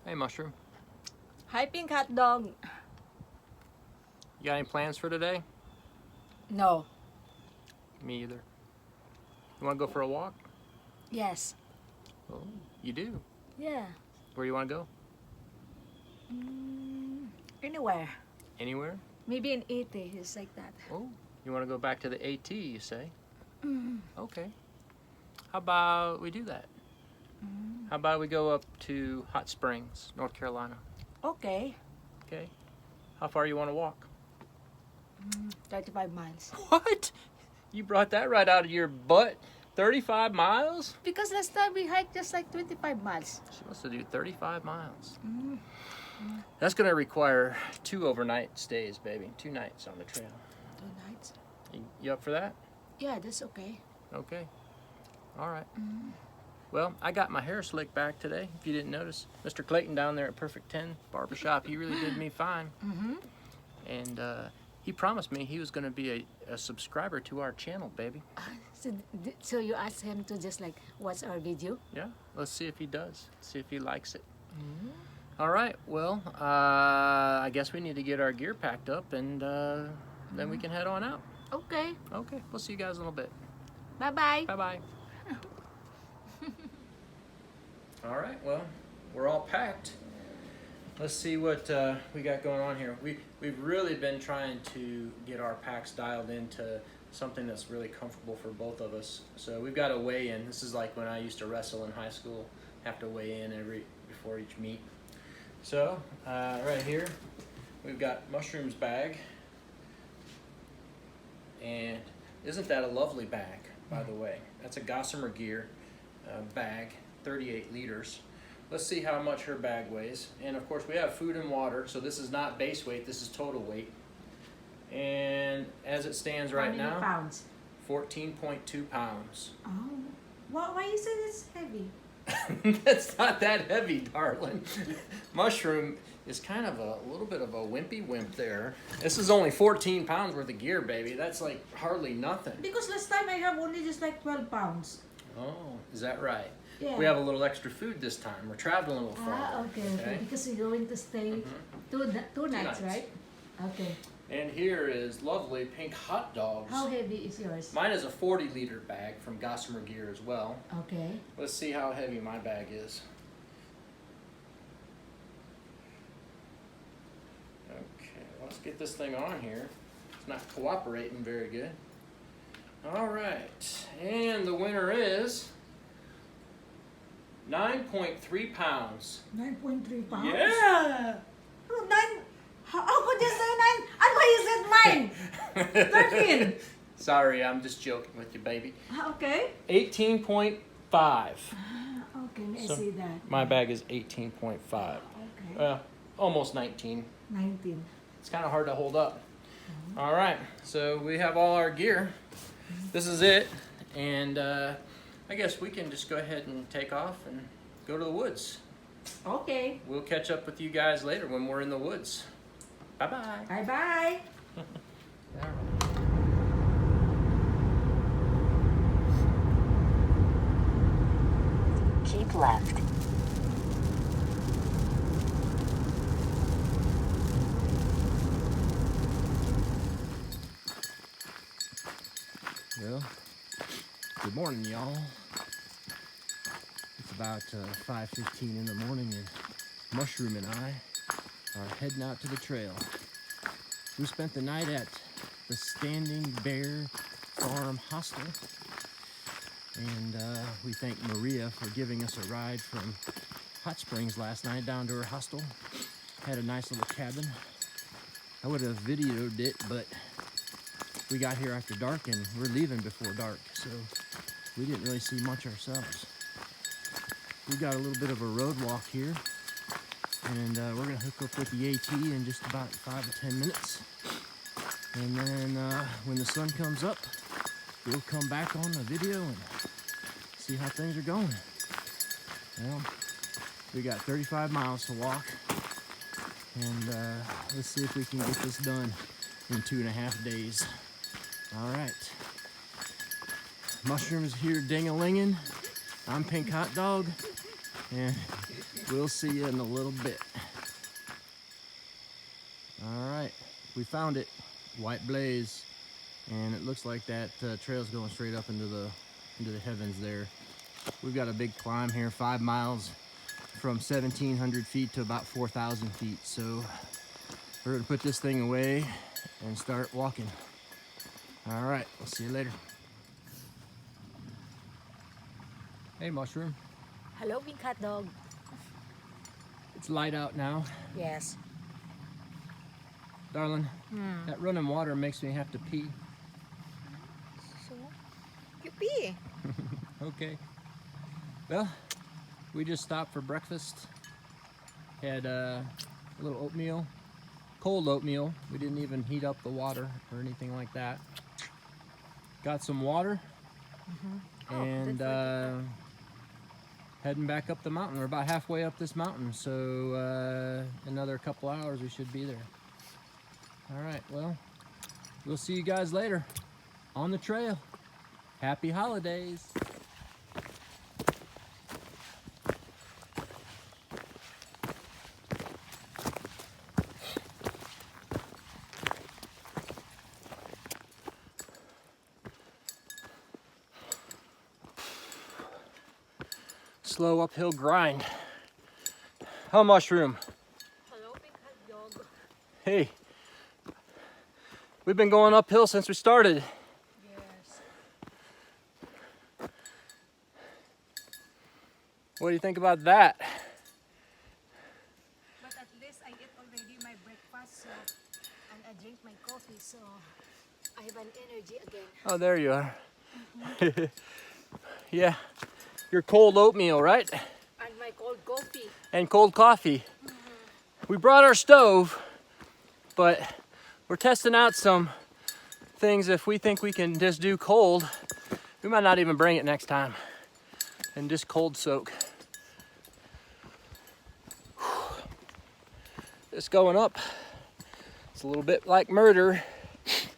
Hey, Mushroom. Hi, Pink Hot Dog. You got any plans for today? No. Me either. You want to go for a walk? Yes. Oh, you do? Yeah. Where do you want to go? Anywhere. Anywhere? Maybe in 80, it's like that. Oh, you want to go back to the AT, you say? Okay. How about we do that? How about we go up to Hot Springs, North Carolina? Okay. Okay. How far you want to walk? 35 miles. What? You brought that right out of your butt? 35 miles? Because last time we hiked just like 25 miles. She wants to do 35 miles. That's going to require 2 overnight stays, baby. 2 nights on the trail. 2 nights? You up for that? Yeah, that's okay. Okay. All right. Well, I got my hair slicked back today, if you didn't notice. Mr. Clayton down there at Perfect 10 Barbershop, he really did me fine. And he promised me he was going to be a subscriber to our channel, baby. So you asked him to just like watch our video? Yeah, let's see if he does. See if he likes it. All right, well, I guess we need to get our gear packed up and then we can head on out. Okay. Okay, we'll see you guys in a little bit. Bye-bye. Bye-bye. All right, well, we're all packed. Let's see what we got going on here. We've really been trying to get our packs dialed into something that's really comfortable for both of us. So we've got a weigh-in. This is like when I used to wrestle in high school, have to weigh in before each meet. So right here, we've got Mushroom's bag. And isn't that a lovely bag, by the way? That's a Gossamer Gear bag, 38 liters. Let's see how much her bag weighs. And of course we have food and water, so this is not base weight, this is total weight. And as it stands right now, How many pounds? 14.2 pounds. Oh. Why you say it's heavy? That's not that heavy, darling. Mushroom is kind of a little bit of a wimpy wimp there. This is only 14 pounds worth of gear, baby. That's like hardly nothing. Because last time I have only just like 12 pounds. Oh, is that right? Yeah. We have a little extra food this time. We're traveling a little farther. Okay. Because you're going to stay two nights, right? Okay. And here is lovely Pink Hot Dogs. How heavy is yours? Mine is a 40-liter bag from Gossamer Gear as well. Okay. Let's see how heavy my bag is. Okay, let's get this thing on here. It's not cooperating very good. All right, and the winner is 9.3 pounds. 9.3 pounds? Yeah! Oh, 9. How could you say 9? And why you said mine? 13. Sorry, I'm just joking with you, baby. Okay. 18.5. Okay, may I see that? My bag is 18.5. Okay. Almost 19. 19. It's kind of hard to hold up. All right, so we have all our gear. This is it, and I guess we can just go ahead and take off and go to the woods. Okay. We'll catch up with you guys later when we're in the woods. Bye-bye. Bye-bye. Keep left. Well, good morning, y'all. It's about 5:15 in the morning, and Mushroom and I are heading out to the trail. We spent the night at the Standing Bear Farm Hostel, and we thank Maria for giving us a ride from Hot Springs last night down to her hostel. Had a nice little cabin. I would have videoed it, but we got here after dark and we're leaving before dark, so we didn't really see much ourselves. We got a little bit of a road walk here, and we're gonna hook up with the AT in just about 5 or 10 minutes. And then when the sun comes up, we'll come back on the video and see how things are going. Well, we got 35 miles to walk, and let's see if we can get this done in 2.5 days. All right. Mushrooms here ding-a-linging. I'm Pink Hot Dog, and We'll see you in a little bit. All right, we found it, White Blaze, and it looks like that trail's going straight up into the heavens there. We've got a big climb here, 5 miles from 1,700 feet to about 4,000 feet. So we're gonna put this thing away and start walking. All right, we'll see you later. Hey, Mushroom. Hello, big hot dog. It's light out now. Yes. Darling, that running water makes me have to pee. So, you pee. Okay. Well, we just stopped for breakfast. Had a little oatmeal, cold oatmeal. We didn't even heat up the water or anything like that. Got some water, and heading back up the mountain. We're about halfway up this mountain, so another couple hours we should be there. All right, well, we'll see you guys later on the trail. Happy holidays. Slow uphill grind. Huh, Mushroom? Hello, big hot dog. Hey. We've been going uphill since we started. Yes. What do you think about that? But at least I ate already my breakfast, so, and I drink my coffee, so I have an energy again. Oh, there you are. Yeah, your cold oatmeal, right? And my cold coffee. And cold coffee. We brought our stove, but we're testing out some things. If we think we can just do cold, we might not even bring it next time and just cold soak. It's going up. It's a little bit like murder. If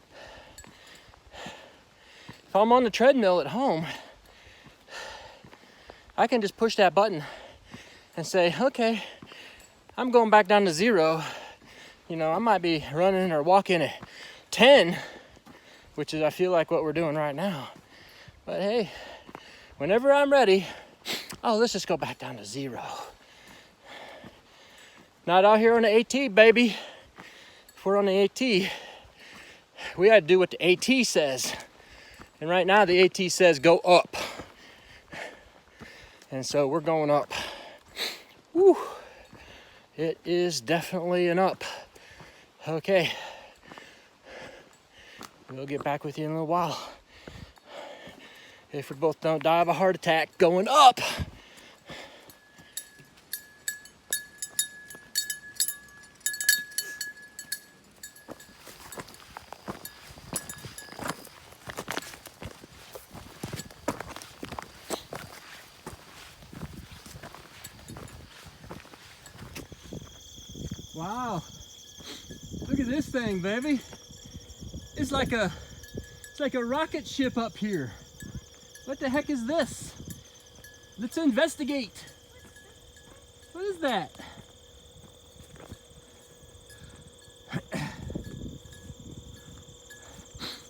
I'm on the treadmill at home, I can just push that button and say, okay, I'm going back down to 0. You know, I might be running or walking at 10, which is, I feel like, what we're doing right now. But hey, whenever I'm ready, oh, let's just go back down to 0. Not out here on the AT, baby. If we're on the AT, we gotta do what the AT says. And right now the AT says go up. And so we're going up. Woo! It is definitely an up. Okay. We'll get back with you in a little while. If we both don't die of a heart attack going up. Wow. Look at this thing, baby. It's like a rocket ship up here. What the heck is this? Let's investigate. What is that?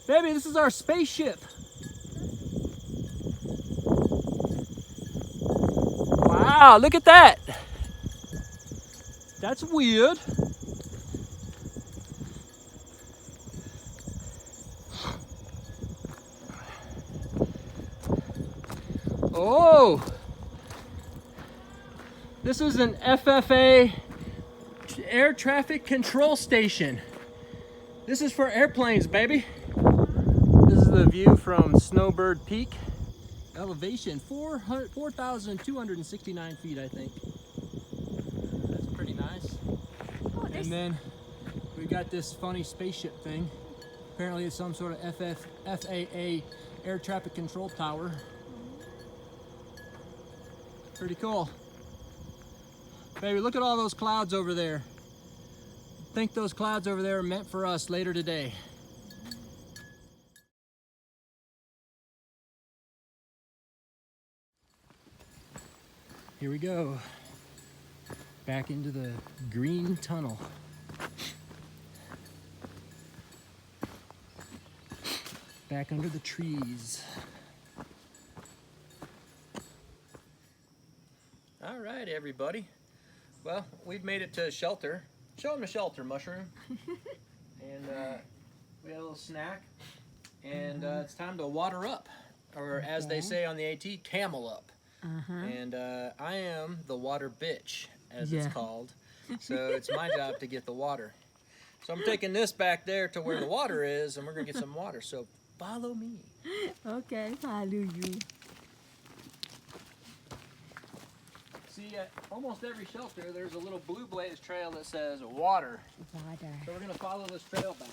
Baby, this is our spaceship. Wow, look at that. That's weird. Oh, this is an FFA air traffic control station. This is for airplanes, baby. This is the view from Snowbird Peak. Elevation 4,269 feet, I think. That's pretty nice. Oh, And then we got this funny spaceship thing. Apparently it's some sort of FAA air traffic control tower. Pretty cool. Baby, look at all those clouds over there. I think those clouds over there are meant for us later today. Here we go. back into the green tunnel. Back under the trees. All right, everybody. Well, we've made it to shelter. Show them the shelter, Mushroom. And we had a little snack. And it's time to water up. Or as they say on the AT, camel up. And I am the water bitch, as it's called. So it's my job to get the water. So I'm taking this back there to where the water is, and we're going to get some water. So follow me. Okay, follow you. See, at almost every shelter, there's a little blue blaze trail that says water. Water. So we're going to follow this trail back.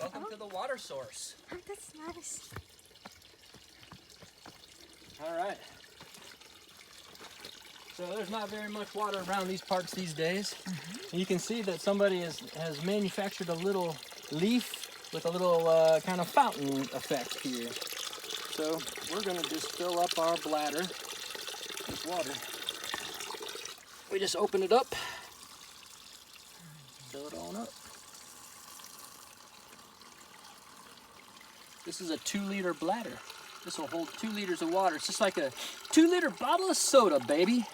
Welcome to the water source. Oh, that's nice. All right. So there's not very much water around these parts these days. And you can see that somebody has manufactured a little leaf with a little kind of fountain effect here. So we're going to just fill up our bladder with water. We just open it up, fill it on up. This is a 2-liter bladder. This will hold 2 liters of water. It's just like a 2-liter bottle of soda, baby.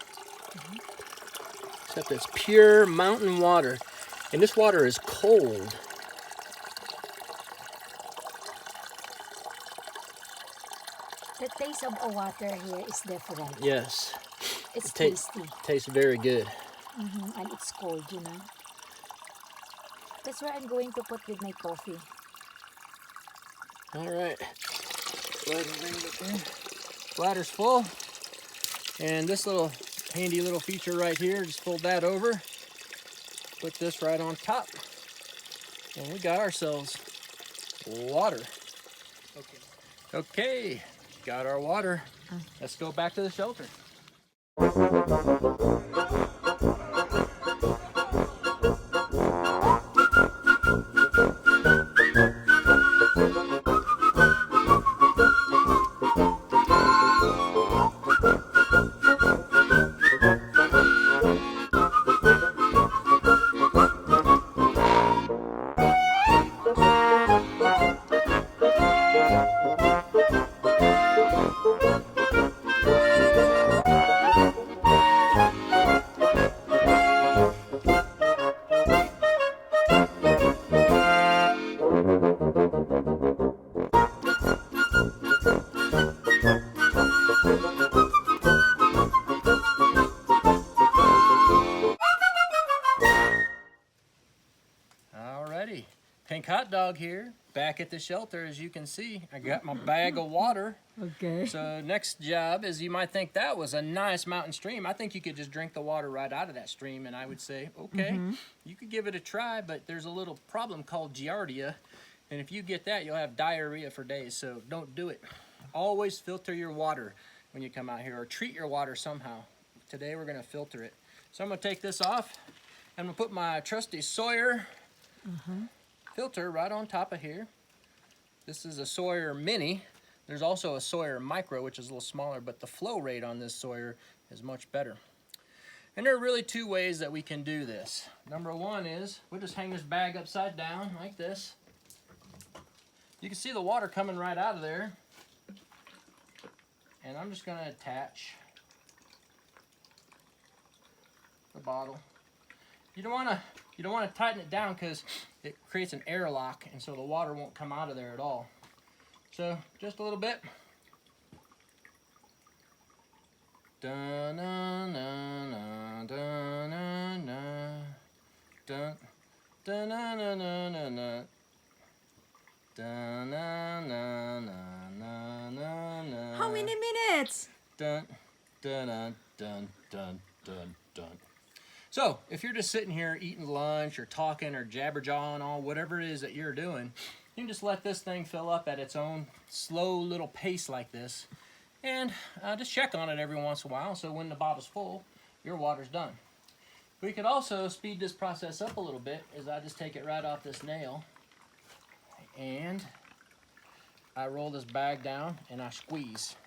Except it's pure mountain water. And this water is cold. The taste of a water here is different. Yes. It's tasty. Tastes very good. And it's cold, you know. That's where I'm going to put with my coffee. All right. Go ahead and bring it in. Bladder's full. And this little handy little feature right here, just fold that over. Put this right on top. And we got ourselves water. Okay, got our water. Let's go back to the shelter. Alrighty, Pink Hot Dog here, back at the shelter. As you can see, I got my bag of water. Okay. So next job is, you might think that was a nice mountain stream. I think you could just drink the water right out of that stream, and I would say, okay, you could give it a try, but there's a little problem called giardia, and if you get that, you'll have diarrhea for days, so don't do it. Always filter your water when you come out here, or treat your water somehow. Today we're gonna filter it. So I'm gonna take this off, and I'm gonna put my trusty Sawyer filter right on top of here. This is a Sawyer Mini. There's also a Sawyer Micro, which is a little smaller, but the flow rate on this Sawyer is much better. And there are really two ways that we can do this. Number one is, we'll just hang this bag upside down like this. You can see the water coming right out of there. And I'm just gonna attach the bottle. You don't wanna tighten it down because it creates an airlock, and so the water won't come out of there at all. So just a little bit. Dun, dun, dun, dun. dun, dun, na, na, na, na, na. Dun, na, na, na, na, na, na. How many minutes? Dun, dun, dun, dun, dun, dun, dun. So, if you're just sitting here eating lunch or talking or jabber-jawing on whatever it is that you're doing, you can just let this thing fill up at its own slow little pace like this, and just check on it every once in a while, so when the bottle's full, your water's done. We could also speed this process up a little bit, as I just take it right off this nail, and I roll this bag down and I squeeze.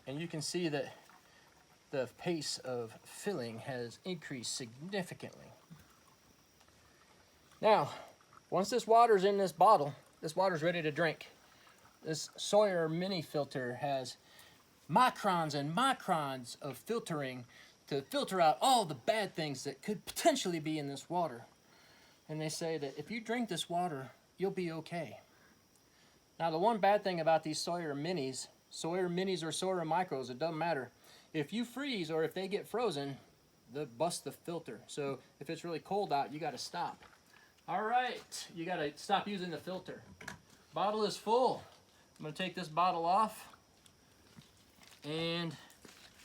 And you can see that the pace of filling has increased significantly. Now, once this water's in this bottle, this water's ready to drink. This Sawyer mini filter has microns and microns of filtering to filter out all the bad things that could potentially be in this water. And they say that if you drink this water, you'll be okay. Now, the one bad thing about these Sawyer minis or Sawyer micros, it doesn't matter. If you freeze or if they get frozen, they bust the filter. So if it's really cold out, you got to stop. All right, you got to stop using the filter. Bottle is full. I'm going to take this bottle off and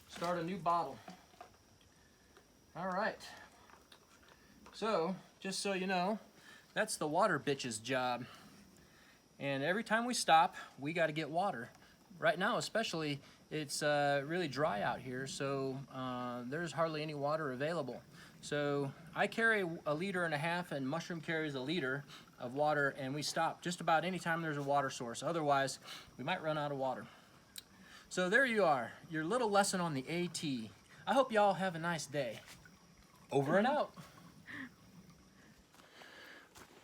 start a new bottle. All right. So, just so you know, that's the water bitch's job. And every time we stop, we got to get water. Right now, especially, it's really dry out here, so there's hardly any water available. So I carry 1.5 liters, and Mushroom carries 1 liter of water, and we stop just about any time there's a water source. Otherwise, we might run out of water. So there you are, your little lesson on the AT. I hope y'all have a nice day. Over and out.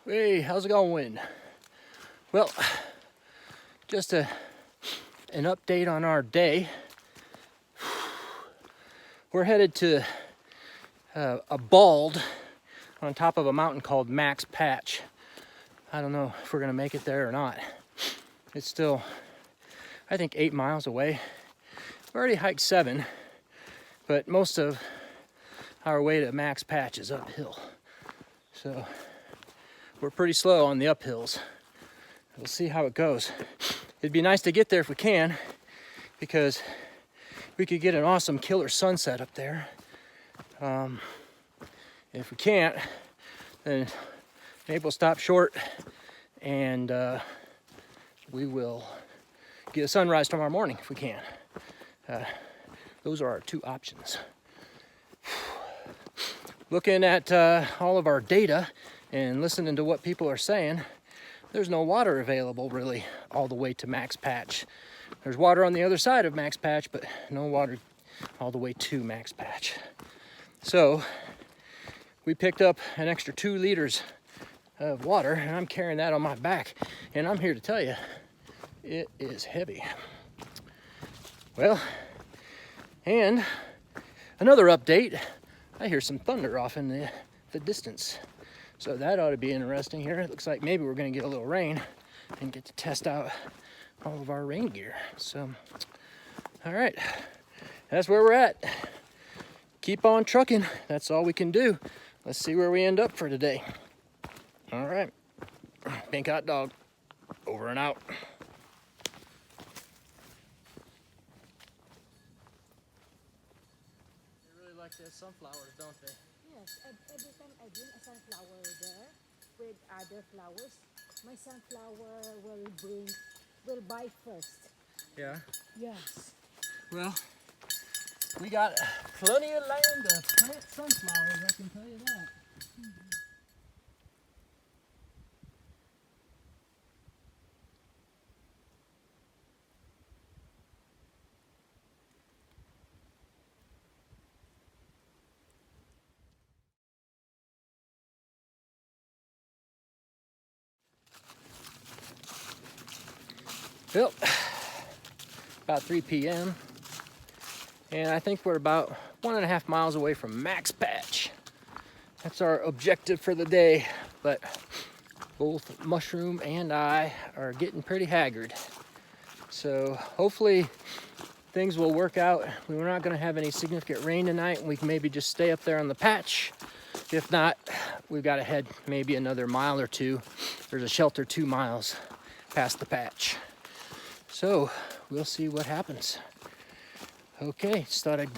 Hey, how's it going? Well, just an update on our day. We're headed to a bald on top of a mountain called Max Patch. I don't know if we're gonna make it there or not. It's still, I think, 8 miles away. We already hiked 7, but most of our way to Max Patch is uphill. So we're pretty slow on the uphills. We'll see how it goes. It'd be nice to get there if we can, because we could get an awesome killer sunset up there. If we can't, then maybe we'll stop short and we will get a sunrise tomorrow morning if we can. Those are our 2 options. Looking at all of our data and listening to what people are saying, there's no water available really all the way to Max Patch. There's water on the other side of Max Patch, but no water all the way to Max Patch. So we picked up an extra 2 liters of water, and I'm carrying that on my back. And I'm here to tell you, it is heavy. Well, and another update, I hear some thunder off in the distance. So that ought to be interesting here. It looks like maybe we're gonna get a little rain and get to test out all of our rain gear. So, all right, that's where we're at. Keep on trucking, that's all we can do. Let's see where we end up for today. All right, Pink Hot Dog, over and out. They really like their sunflowers, don't they? Yes, every time I bring a sunflower there with other flowers, my sunflower will buy first. Yeah. Yes. Well, we got plenty of land to plant sunflowers, I can tell you that. Well, about 3 p.m. and I think we're about 1.5 miles away from Max Patch. That's our objective for the day, but both Mushroom and I are getting pretty haggard. So hopefully things will work out. We're not going to have any significant rain tonight, and we can maybe just stay up there on the patch. If not, we've got to head maybe another mile or two. There's a shelter 2 miles past the patch. So we'll see what happens. Okay, just thought I'd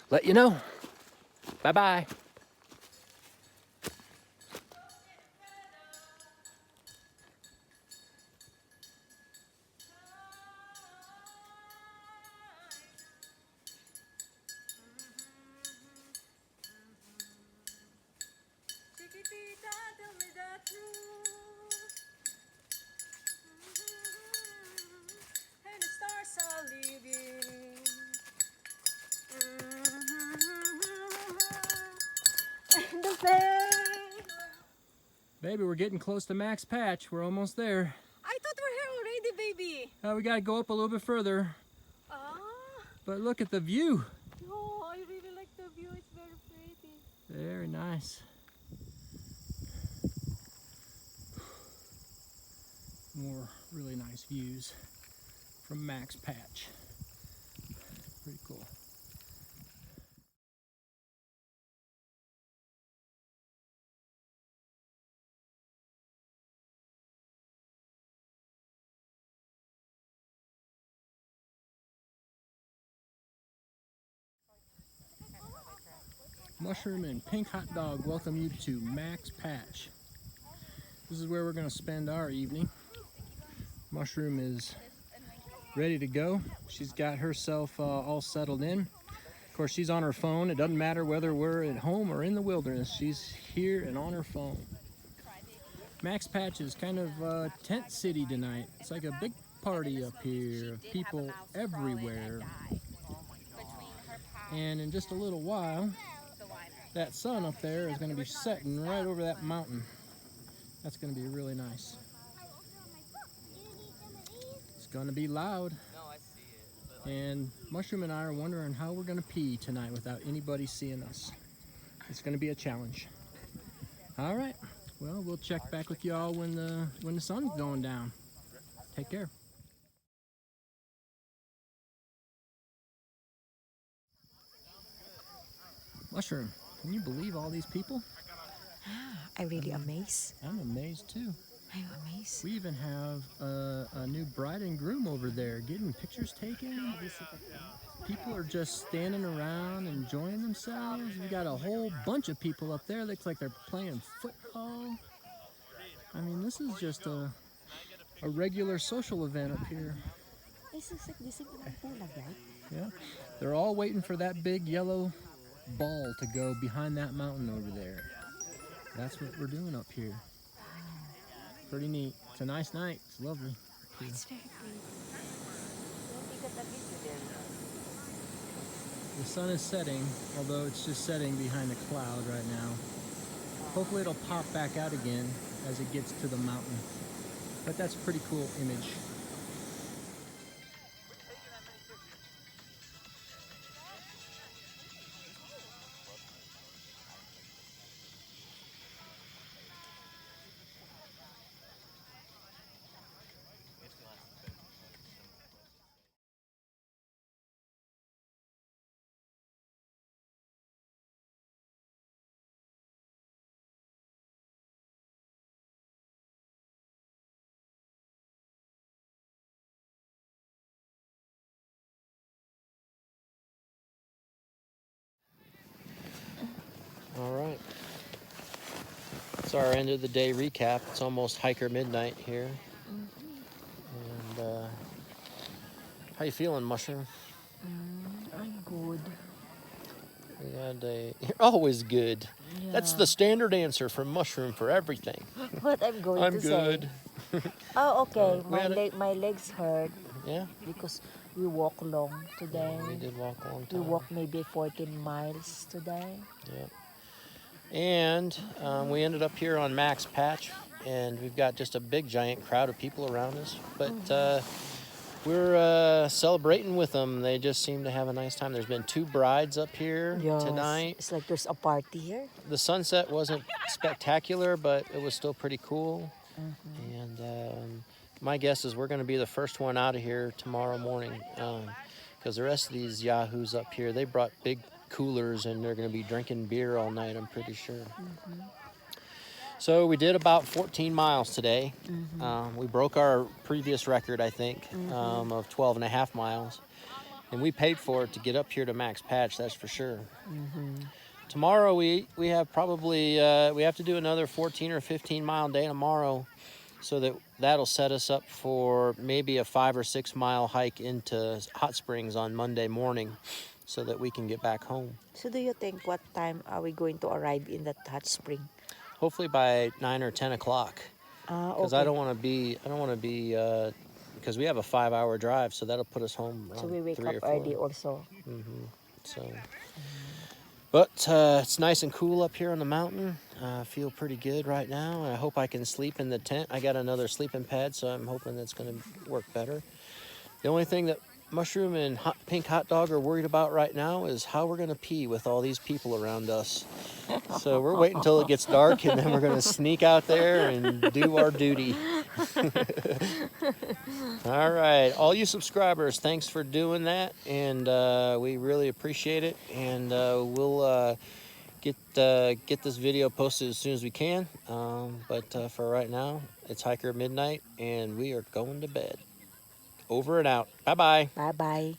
let you know. Bye-bye. Chiquitita, tell me the truth. And the stars are leaving. And the pain. Baby, we're getting close to Max Patch. We're almost there. I thought we're here already, baby. We gotta go up a little bit further. Ah, But look at the view. no, I really like the view. It's very pretty. Very nice. More really nice views from Max Patch. Pretty cool. Mushroom and Pink Hot Dog welcome you to Max Patch. This is where we're going to spend our evening. Mushroom is ready to go. She's got herself all settled in. Of course, she's on her phone. It doesn't matter whether we're at home or in the wilderness. She's here and on her phone. Max Patch is kind of tent city tonight. It's like a big party up here, people everywhere. And in just a little while, that sun up there is going to be setting right over that mountain. That's going to be really nice. It's going to be loud. And Mushroom and I are wondering how we're going to pee tonight without anybody seeing us. It's going to be a challenge. All right. Well, we'll check back with y'all when the sun's going down. Take care. Mushroom, can you believe all these people? I'm really amazed. I'm amazed too. I'm amazed. We even have a new bride and groom over there getting pictures taken. People are just standing around enjoying themselves. We got a whole bunch of people up there. Looks like they're playing football. I mean, this is just a regular social event up here. Yeah, they're all waiting for that big yellow ball to go behind that mountain over there. That's what we're doing up here. Pretty neat. It's a nice night. It's lovely. It's very pretty. The sun is setting, although it's just setting behind a cloud right now. Hopefully it'll pop back out again as it gets to the mountain. But that's a pretty cool image. All right. It's our end of the day recap. It's almost hiker midnight here. And how you feeling, Mushroom? I'm good. We had you're always good. Yeah. That's the standard answer from Mushroom for everything. What I'm going I'm to good. say. Oh, okay. we had My legs hurt Yeah, because we walk long today. we did walk a long We time. walked maybe 14 miles today. Yeah. And we ended up here on Max Patch, and we've got just a big giant crowd of people around us. But we're celebrating with them. They just seem to have a nice time. There's been 2 brides up here tonight. It's like there's a party here. The sunset wasn't spectacular, but it was still pretty cool. And my guess is we're going to be the first one out of here tomorrow morning. because the rest of these yahoos up here, they brought big coolers and they're going to be drinking beer all night, I'm pretty sure. So we did about 14 miles today. We broke our previous record, I think, of 12 and a half miles. And we paid for it to get up here to Max Patch, that's for sure. Tomorrow we have probably, we have to do another 14 or 15 mile day tomorrow, so that'll set us up for maybe a 5 or 6 mile hike into Hot Springs on Monday morning, so that we can get back home. So do you think what time are we going to arrive in that hot spring? Hopefully by 9 or 10 o'clock. Because Okay. I don't want to be, because we have a 5-hour drive, so that'll put us home around So we wake 3 up or 4. early also. So, but it's nice and cool up here on the mountain. I feel pretty good right now. I hope I can sleep in the tent. I got another sleeping pad, so I'm hoping that's going to work better. The only thing that Mushroom and Pink Hot Dog are worried about right now is how we're going to pee with all these people around us. So we're waiting until it gets dark, and then we're going to sneak out there and do our duty. All right, all you subscribers, thanks for doing that, and we really appreciate it. And we'll get this video posted as soon as we can. But for right now, it's Hiker Midnight, and we are going to bed. Over and out. Bye-bye. Bye-bye.